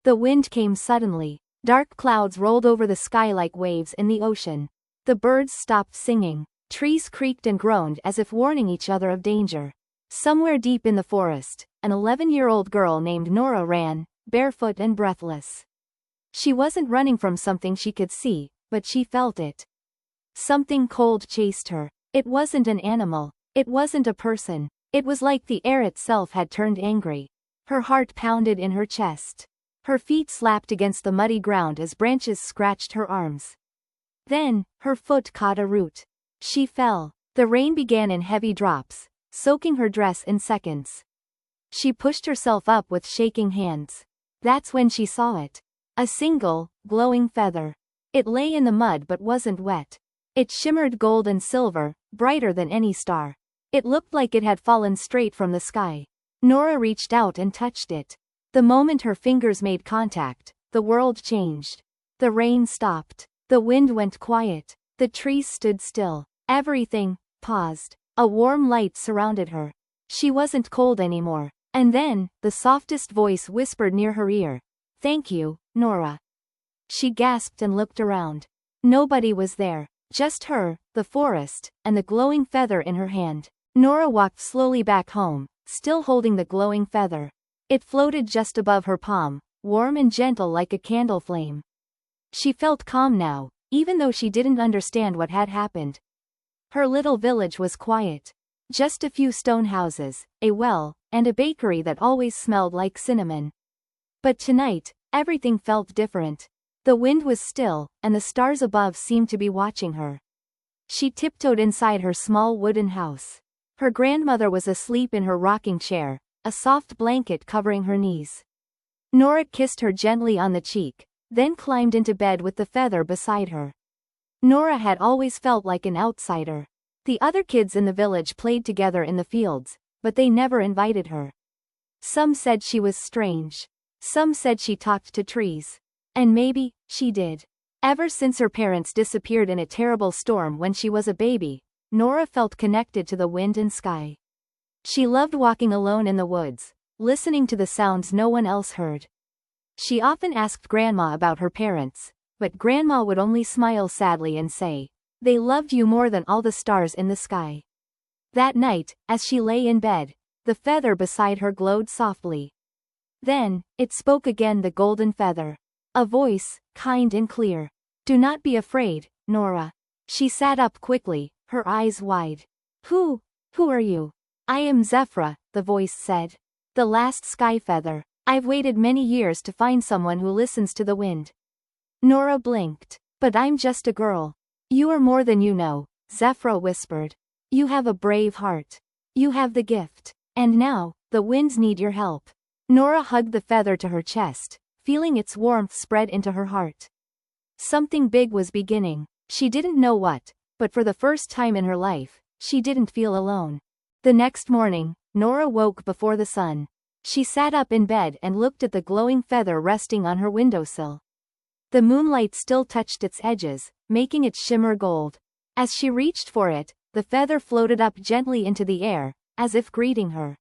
The wind came suddenly. Dark clouds rolled over the sky like waves in the ocean. The birds stopped singing. Trees creaked and groaned as if warning each other of danger. Somewhere deep in the forest, an 11-year-old girl named Nora ran, barefoot and breathless. She wasn't running from something she could see, but she felt it. Something cold chased her. It wasn't an animal. It wasn't a person. It was like the air itself had turned angry. Her heart pounded in her chest. Her feet slapped against the muddy ground as branches scratched her arms. Then, her foot caught a root. She fell. The rain began in heavy drops, soaking her dress in seconds. She pushed herself up with shaking hands. That's when she saw it. A single, glowing feather. It lay in the mud but wasn't wet. It shimmered gold and silver, brighter than any star. It looked like it had fallen straight from the sky. Nora reached out and touched it. The moment her fingers made contact, the world changed. The rain stopped. The wind went quiet. The trees stood still. Everything paused. A warm light surrounded her. She wasn't cold anymore. And then, the softest voice whispered near her ear. "Thank you, Nora." She gasped and looked around. Nobody was there. Just her, the forest, and the glowing feather in her hand. Nora walked slowly back home, still holding the glowing feather. It floated just above her palm, warm and gentle like a candle flame. She felt calm now, even though she didn't understand what had happened. Her little village was quiet. Just a few stone houses, a well, and a bakery that always smelled like cinnamon. But tonight, everything felt different. The wind was still, and the stars above seemed to be watching her. She tiptoed inside her small wooden house. Her grandmother was asleep in her rocking chair, a soft blanket covering her knees. Nora kissed her gently on the cheek, then climbed into bed with the feather beside her. Nora had always felt like an outsider. The other kids in the village played together in the fields, but they never invited her. Some said she was strange. Some said she talked to trees. And maybe, she did. Ever since her parents disappeared in a terrible storm when she was a baby, Nora felt connected to the wind and sky. She loved walking alone in the woods, listening to the sounds no one else heard. She often asked Grandma about her parents, but Grandma would only smile sadly and say, "They loved you more than all the stars in the sky." That night, as she lay in bed, the feather beside her glowed softly. Then, it spoke again, the golden feather. A voice, kind and clear. "Do not be afraid, Nora." She sat up quickly, her eyes wide. Who are you?" "I am Zephyra," the voice said. "The last sky feather. I've waited many years to find someone who listens to the wind." Nora blinked. "But I'm just a girl." "You are more than you know," Zephyra whispered. "You have a brave heart. You have the gift. And now, the winds need your help." Nora hugged the feather to her chest, feeling its warmth spread into her heart. Something big was beginning. She didn't know what, but for the first time in her life, she didn't feel alone. The next morning, Nora woke before the sun. She sat up in bed and looked at the glowing feather resting on her windowsill. The moonlight still touched its edges, making it shimmer gold. As she reached for it, the feather floated up gently into the air, as if greeting her.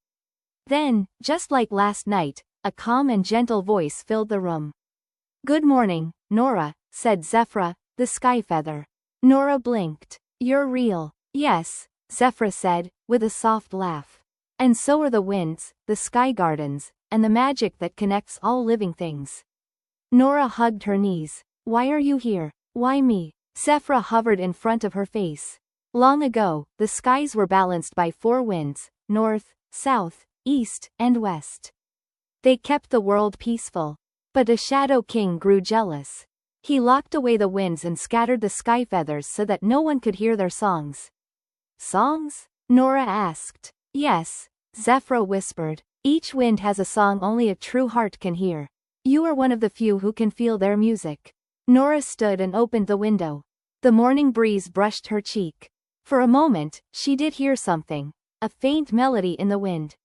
Then, just like last night, a calm and gentle voice filled the room. "Good morning, Nora," said Zephyra, the sky feather. Nora blinked. "You're real." "Yes," Zephyra said, with a soft laugh. "And so are the winds, the sky gardens, and the magic that connects all living things." Nora hugged her knees. "Why are you here? Why me?" Zephyra hovered in front of her face. Long ago, the skies were balanced by 4 winds, north, south, east, and west. They kept the world peaceful. But a shadow king grew jealous. He locked away the winds and scattered the sky feathers so that no one could hear their songs. "Songs?" Nora asked. "Yes," Zephyra whispered. "Each wind has a song only a true heart can hear. You are one of the few who can feel their music." Nora stood and opened the window. The morning breeze brushed her cheek. For a moment, she did hear something, a faint melody in the wind.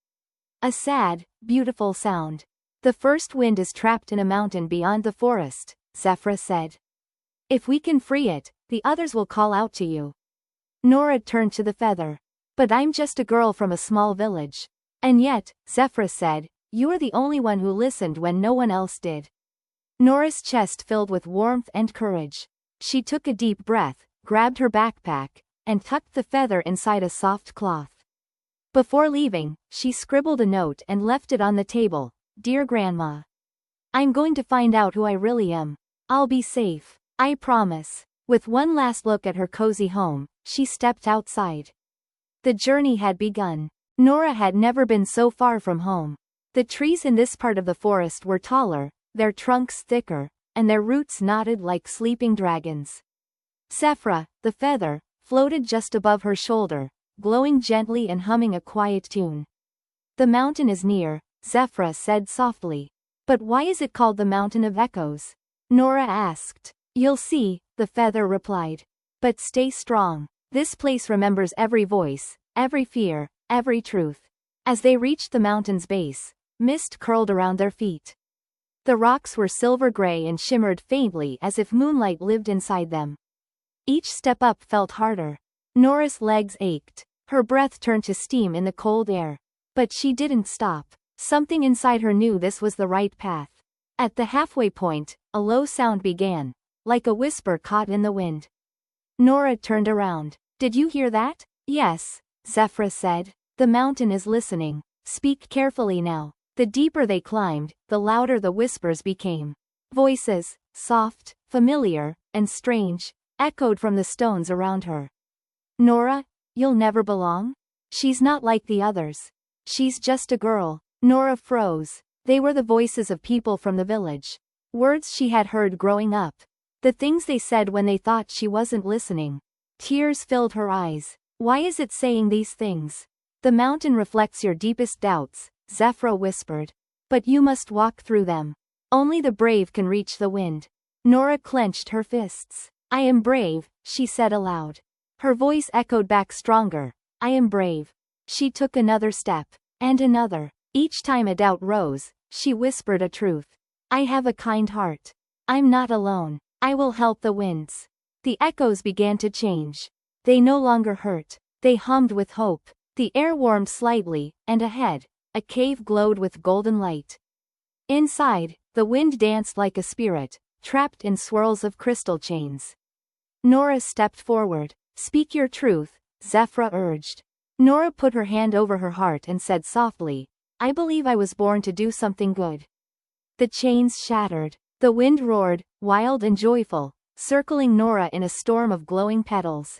A sad, beautiful sound. "The first wind is trapped in a mountain beyond the forest," Zephyra said. "If we can free it, the others will call out to you." Nora turned to the feather. "But I'm just a girl from a small village." "And yet," Zephyra said, "you are the only one who listened when no one else did." Nora's chest filled with warmth and courage. She took a deep breath, grabbed her backpack, and tucked the feather inside a soft cloth. Before leaving, she scribbled a note and left it on the table. Dear Grandma, I'm going to find out who I really am. I'll be safe. I promise. With one last look at her cozy home, she stepped outside. The journey had begun. Nora had never been so far from home. The trees in this part of the forest were taller, their trunks thicker, and their roots knotted like sleeping dragons. Zephyra, the feather, floated just above her shoulder, glowing gently and humming a quiet tune. The mountain is near, Zephyra said softly. But why is it called the Mountain of Echoes? Nora asked. You'll see, the feather replied. But stay strong. This place remembers every voice, every fear, every truth. As they reached the mountain's base, mist curled around their feet. The rocks were silver gray and shimmered faintly as if moonlight lived inside them. Each step up felt harder. Nora's legs ached. Her breath turned to steam in the cold air. But she didn't stop. Something inside her knew this was the right path. At the halfway point, a low sound began, like a whisper caught in the wind. Nora turned around. Did you hear that? Yes, Zephyra said. The mountain is listening. Speak carefully now. The deeper they climbed, the louder the whispers became. Voices, soft, familiar, and strange, echoed from the stones around her. Nora, you'll never belong? She's not like the others. She's just a girl. Nora froze. They were the voices of people from the village. Words she had heard growing up. The things they said when they thought she wasn't listening. Tears filled her eyes. Why is it saying these things? The mountain reflects your deepest doubts, Zephyra whispered. But you must walk through them. Only the brave can reach the wind. Nora clenched her fists. I am brave, she said aloud. Her voice echoed back stronger. I am brave. She took another step. And another. Each time a doubt rose, she whispered a truth. I have a kind heart. I'm not alone. I will help the winds. The echoes began to change. They no longer hurt. They hummed with hope. The air warmed slightly, and ahead, a cave glowed with golden light. Inside, the wind danced like a spirit, trapped in swirls of crystal chains. Nora stepped forward. Speak your truth, Zephyra urged. Nora put her hand over her heart and said softly, I believe I was born to do something good. The chains shattered. The wind roared, wild and joyful, circling Nora in a storm of glowing petals.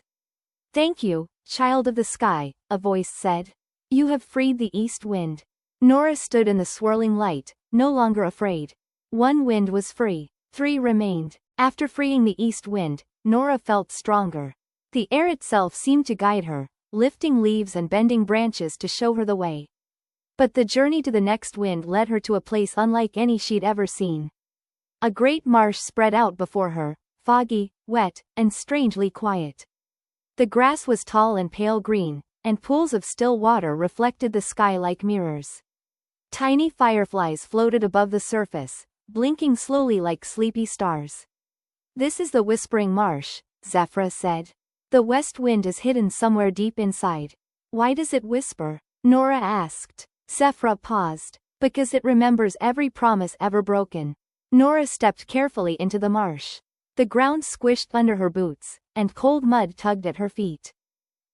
Thank you, child of the sky, a voice said. You have freed the east wind. Nora stood in the swirling light, no longer afraid. One wind was free. 3 remained. After freeing the east wind, Nora felt stronger. The air itself seemed to guide her, lifting leaves and bending branches to show her the way. But the journey to the next wind led her to a place unlike any she'd ever seen. A great marsh spread out before her, foggy, wet, and strangely quiet. The grass was tall and pale green, and pools of still water reflected the sky like mirrors. Tiny fireflies floated above the surface, blinking slowly like sleepy stars. This is the Whispering Marsh, Zephyra said. The west wind is hidden somewhere deep inside. Why does it whisper? Nora asked. Zephyra paused. Because it remembers every promise ever broken. Nora stepped carefully into the marsh. The ground squished under her boots, and cold mud tugged at her feet.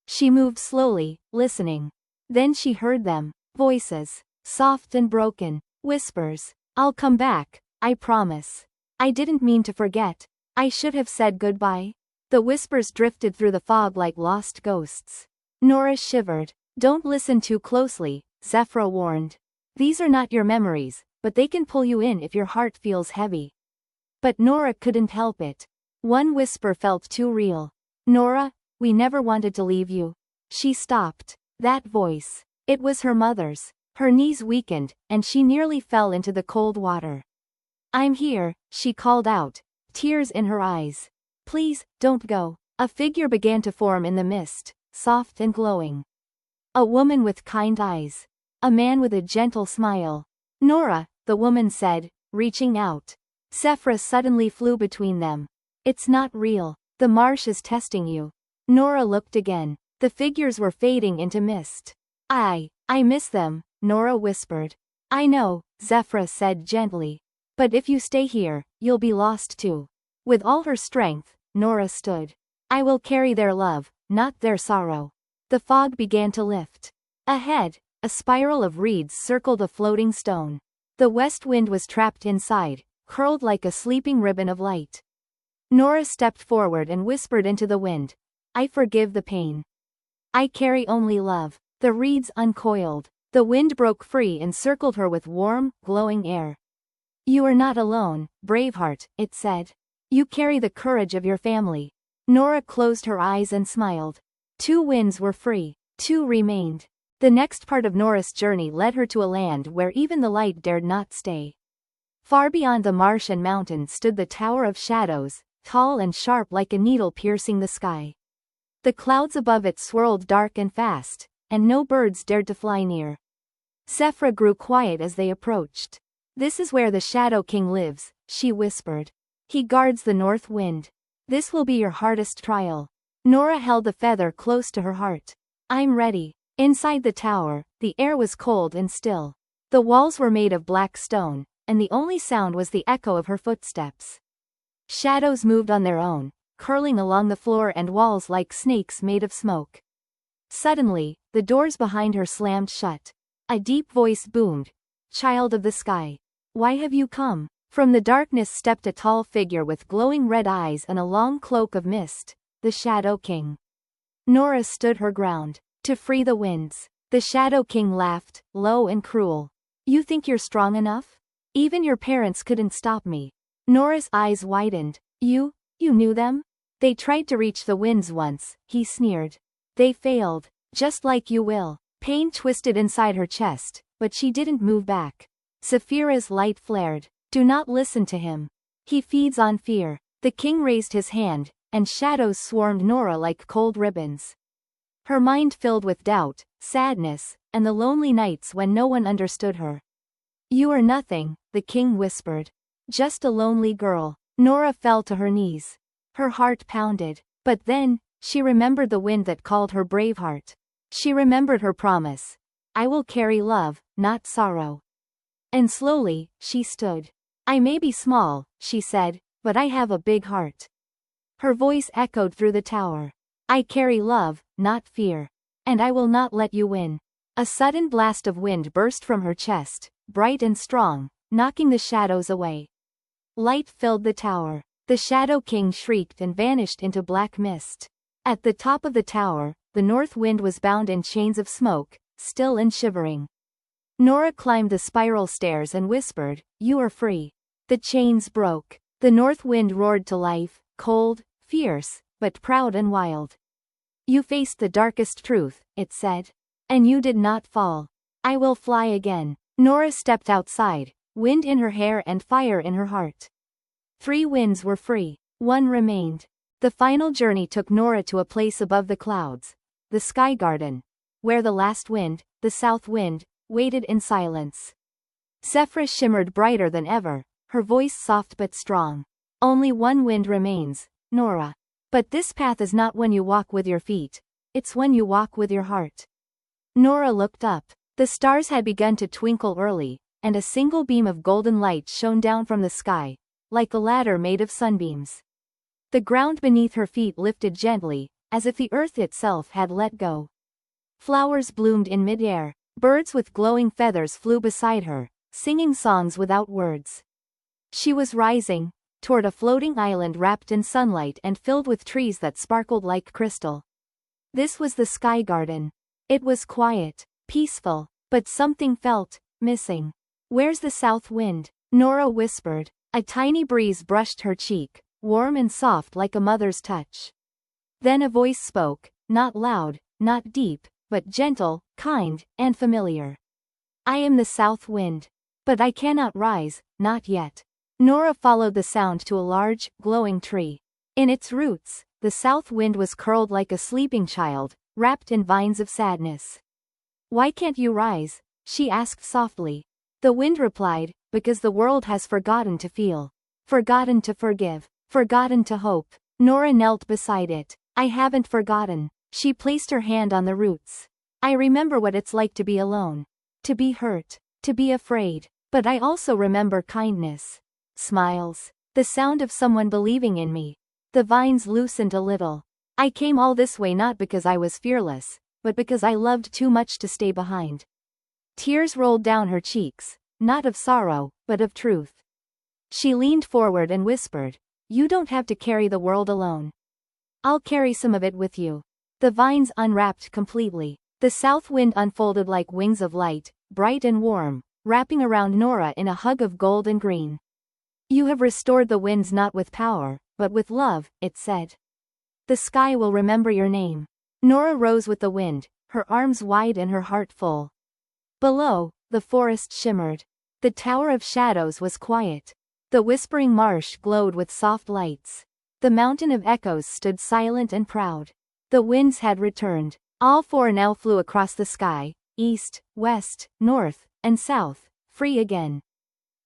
She moved slowly, listening. Then she heard them. Voices. Soft and broken. Whispers. I'll come back, I promise. I didn't mean to forget. I should have said goodbye. The whispers drifted through the fog like lost ghosts. Nora shivered. Don't listen too closely, Zephyra warned. These are not your memories, but they can pull you in if your heart feels heavy. But Nora couldn't help it. One whisper felt too real. Nora, we never wanted to leave you. She stopped. That voice. It was her mother's. Her knees weakened, and she nearly fell into the cold water. I'm here, she called out, tears in her eyes. Please, don't go. A figure began to form in the mist, soft and glowing. A woman with kind eyes. A man with a gentle smile. Nora, the woman said, reaching out. Zephyra suddenly flew between them. It's not real. The marsh is testing you. Nora looked again. The figures were fading into mist. I miss them, Nora whispered. I know, Zephyra said gently. But if you stay here, you'll be lost too. With all her strength, Nora stood. I will carry their love, not their sorrow. The fog began to lift. Ahead, a spiral of reeds circled a floating stone. The west wind was trapped inside, curled like a sleeping ribbon of light. Nora stepped forward and whispered into the wind. I forgive the pain. I carry only love. The reeds uncoiled. The wind broke free and circled her with warm, glowing air. You are not alone, Braveheart, it said. You carry the courage of your family. Nora closed her eyes and smiled. 2 winds were free. 2 remained. The next part of Nora's journey led her to a land where even the light dared not stay. Far beyond the marsh and mountain stood the Tower of Shadows, tall and sharp like a needle piercing the sky. The clouds above it swirled dark and fast, and no birds dared to fly near. Sephra grew quiet as they approached. This is where the Shadow King lives, she whispered. He guards the north wind. This will be your hardest trial. Nora held the feather close to her heart. I'm ready. Inside the tower, the air was cold and still. The walls were made of black stone, and the only sound was the echo of her footsteps. Shadows moved on their own, curling along the floor and walls like snakes made of smoke. Suddenly, the doors behind her slammed shut. A deep voice boomed. Child of the sky. Why have you come? From the darkness stepped a tall figure with glowing red eyes and a long cloak of mist, the Shadow King. Nora stood her ground. To free the winds. The Shadow King laughed, low and cruel. You think you're strong enough? Even your parents couldn't stop me. Nora's eyes widened. You knew them? They tried to reach the winds once, he sneered. They failed. Just like you will. Pain twisted inside her chest, but she didn't move back. Saphira's light flared. Do not listen to him. He feeds on fear. The king raised his hand, and shadows swarmed Nora like cold ribbons. Her mind filled with doubt, sadness, and the lonely nights when no one understood her. You are nothing, the king whispered. Just a lonely girl. Nora fell to her knees. Her heart pounded. But then, she remembered the wind that called her Braveheart. She remembered her promise. I will carry love, not sorrow. And slowly, she stood. I may be small, she said, but I have a big heart. Her voice echoed through the tower. I carry love, not fear. And I will not let you win. A sudden blast of wind burst from her chest, bright and strong, knocking the shadows away. Light filled the tower. The Shadow King shrieked and vanished into black mist. At the top of the tower, the north wind was bound in chains of smoke, still and shivering. Nora climbed the spiral stairs and whispered, You are free. The chains broke. The north wind roared to life, cold, fierce, but proud and wild. You faced the darkest truth, it said. And you did not fall. I will fly again. Nora stepped outside, wind in her hair and fire in her heart. 3 winds were free. 1 remained. The final journey took Nora to a place above the clouds, the Sky Garden, where the last wind, the south wind, waited in silence. Sephra shimmered brighter than ever, her voice soft but strong. Only 1 wind remains, Nora. But this path is not when you walk with your feet, it's when you walk with your heart. Nora looked up. The stars had begun to twinkle early, and a single beam of golden light shone down from the sky, like a ladder made of sunbeams. The ground beneath her feet lifted gently, as if the earth itself had let go. Flowers bloomed in midair. Birds with glowing feathers flew beside her, singing songs without words. She was rising, toward a floating island wrapped in sunlight and filled with trees that sparkled like crystal. This was the Sky Garden. It was quiet, peaceful, but something felt missing. Where's the south wind? Nora whispered. A tiny breeze brushed her cheek, warm and soft like a mother's touch. Then a voice spoke, not loud, not deep, but gentle, kind, and familiar. I am the south wind. But I cannot rise, not yet. Nora followed the sound to a large, glowing tree. In its roots, the south wind was curled like a sleeping child, wrapped in vines of sadness. Why can't you rise? She asked softly. The wind replied, because the world has forgotten to feel. Forgotten to forgive. Forgotten to hope. Nora knelt beside it. I haven't forgotten. She placed her hand on the roots. I remember what it's like to be alone. To be hurt. To be afraid. But I also remember kindness. smiles. The sound of someone believing in me. The vines loosened a little. I came all this way not because I was fearless, but because I loved too much to stay behind. Tears rolled down her cheeks, not of sorrow, but of truth. She leaned forward and whispered, "You don't have to carry the world alone. I'll carry some of it with you." The vines unwrapped completely. The south wind unfolded like wings of light, bright and warm, wrapping around Nora in a hug of gold and green. "You have restored the winds not with power, but with love," it said. "The sky will remember your name." Nora rose with the wind, her arms wide and her heart full. Below, the forest shimmered. The Tower of Shadows was quiet. The whispering marsh glowed with soft lights. The Mountain of Echoes stood silent and proud. The winds had returned. All four now flew across the sky, east, west, north, and south, free again.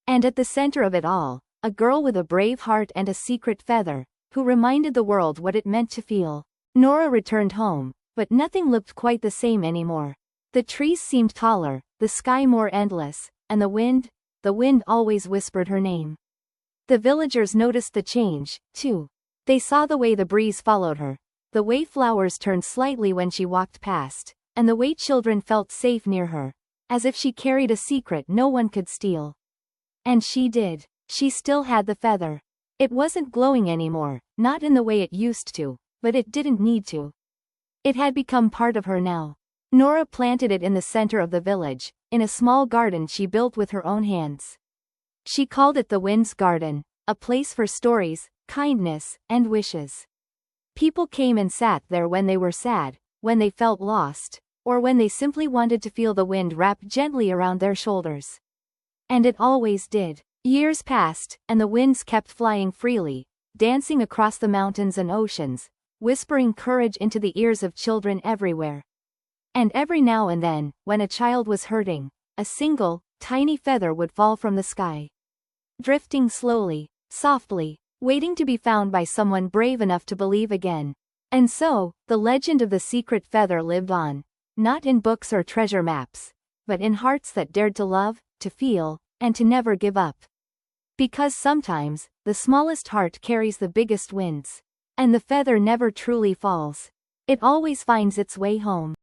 And at the center of it all, a girl with a brave heart and a secret feather, who reminded the world what it meant to feel. Nora returned home, but nothing looked quite the same anymore. The trees seemed taller, the sky more endless, and the wind always whispered her name. The villagers noticed the change, too. They saw the way the breeze followed her, the way flowers turned slightly when she walked past, and the way children felt safe near her, as if she carried a secret no one could steal. And she did. She still had the feather. It wasn't glowing anymore, not in the way it used to, but it didn't need to. It had become part of her now. Nora planted it in the center of the village, in a small garden she built with her own hands. She called it the Wind's Garden, a place for stories, kindness, and wishes. People came and sat there when they were sad, when they felt lost, or when they simply wanted to feel the wind wrap gently around their shoulders. And it always did. Years passed, and the winds kept flying freely, dancing across the mountains and oceans, whispering courage into the ears of children everywhere. And every now and then, when a child was hurting, a single, tiny feather would fall from the sky. Drifting slowly, softly, waiting to be found by someone brave enough to believe again. And so, the legend of the secret feather lived on, not in books or treasure maps, but in hearts that dared to love, to feel, and to never give up. Because sometimes, the smallest heart carries the biggest winds. And the feather never truly falls. It always finds its way home.